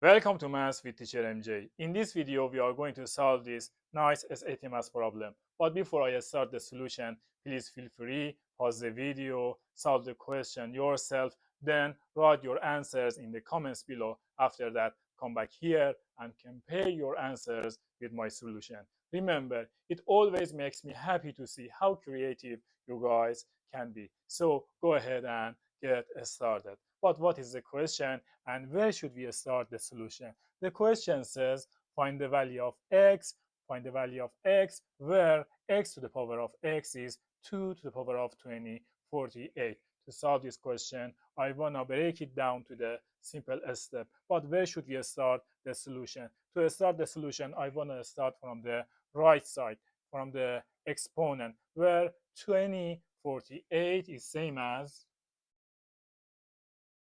Welcome to Maths with Teacher MJ. In this video, we are going to solve this nice SAT math problem. But before I start the solution, please feel free, pause the video, solve the question yourself, then write your answers in the comments below. After that, come back here and compare your answers with my solution. Remember, it always makes me happy to see how creative you guys can be. So go ahead and get started. But what is the question and where should we start the solution? The question says find the value of x, find the value of x, where x to the power of x is 2 to the power of 20, 48. To solve this question, I want to break it down to the simple step. But where should we start the solution? To start the solution, I want to start from the right side, from the exponent, where 20, 48 is same as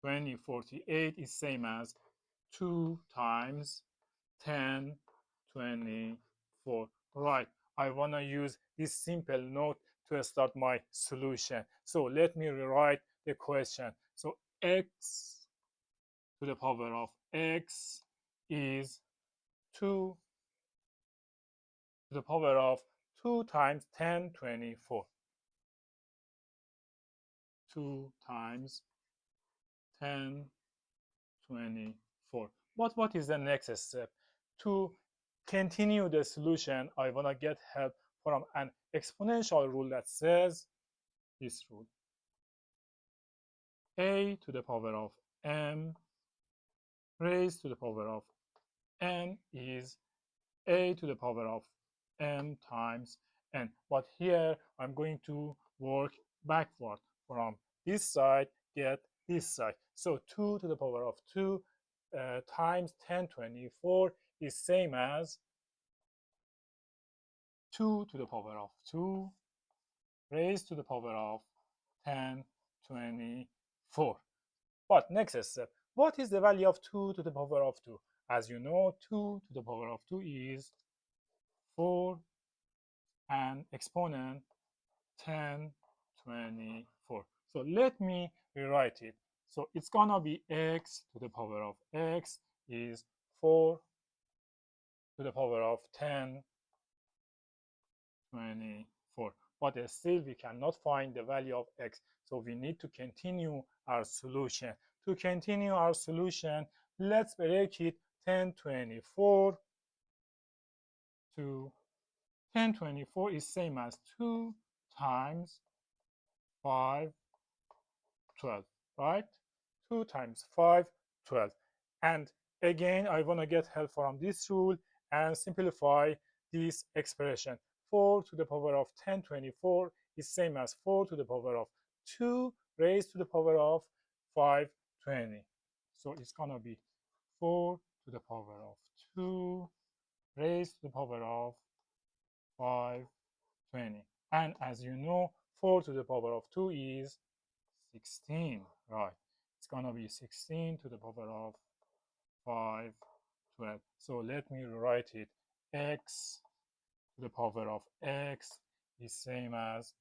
2048 is same as 2 times 10, 24. Right, I want to use this simple note to start my solution. So let me rewrite the question. So x to the power of x is 2 to the power of 2 times 10, 24. 2 times 10, 24. But what is the next step? To continue the solution, I want to get help from an exponential rule that says this rule. A to the power of m raised to the power of n is a to the power of m times n. But here I'm going to work backward from this side, get this side. So 2 to the power of 2 times 1024 is same as 2 to the power of 2 raised to the power of 1024. But next step, what is the value of 2 to the power of 2? As you know, 2 to the power of 2 is 4 and exponent 1024. So let me rewrite it. So it's gonna be x to the power of x is 4 to the power of 1024. But still we cannot find the value of x. So we need to continue our solution. To continue our solution, let's break it 1024 to 1024 is same as 2 times 5, 12, right? 2 times 5, 12. And again, I want to get help from this rule and simplify this expression. 4 to the power of 1024 is same as 4 to the power of 2 raised to the power of 520. So it's going to be 4 to the power of 2 raised to the power of 520. And as you know, 4 to the power of 2 is 16, right? It's gonna be 16 to the power of 512. So let me write it. X to the power of x is same as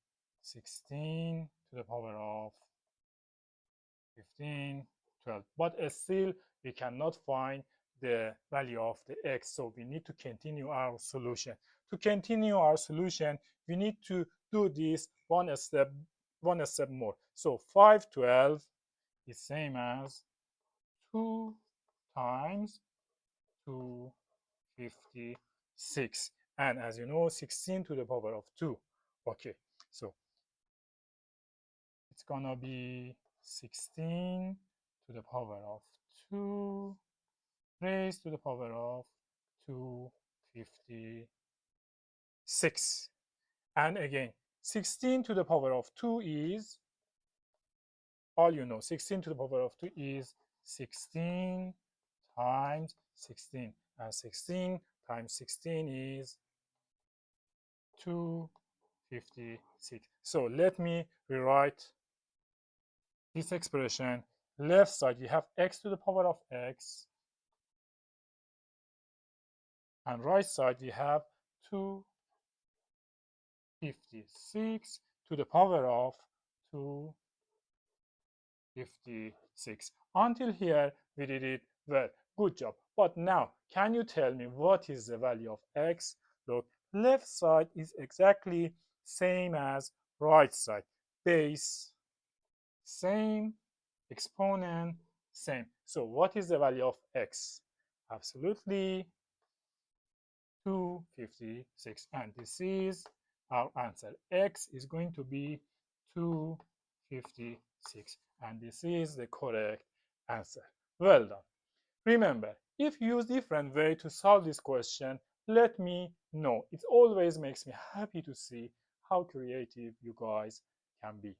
16 to the power of 15, 12. But still, we cannot find the value of the x. So we need to continue our solution. To continue our solution, we need to do this one step more. So 512 is same as 2 times 256. And as you know, 16 to the power of 2. Okay, so it's gonna be 16 to the power of 2 raised to the power of 256. And again, 16 to the power of 2 is, all you know, 16 to the power of 2 is 16 times 16. And 16 times 16 is 256. So let me rewrite this expression. Left side, you have x to the power of x. And right side, we have 256 to the power of 256. Until here, we did it well. Good job. But now, can you tell me what is the value of x? Look, left side is exactly same as right side. Base, same. Exponent, same. So what is the value of x? Absolutely 256. And this is our answer. X is going to be 256. And this is the correct answer. Well done. Remember, if you use different way to solve this question, let me know. It always makes me happy to see how creative you guys can be.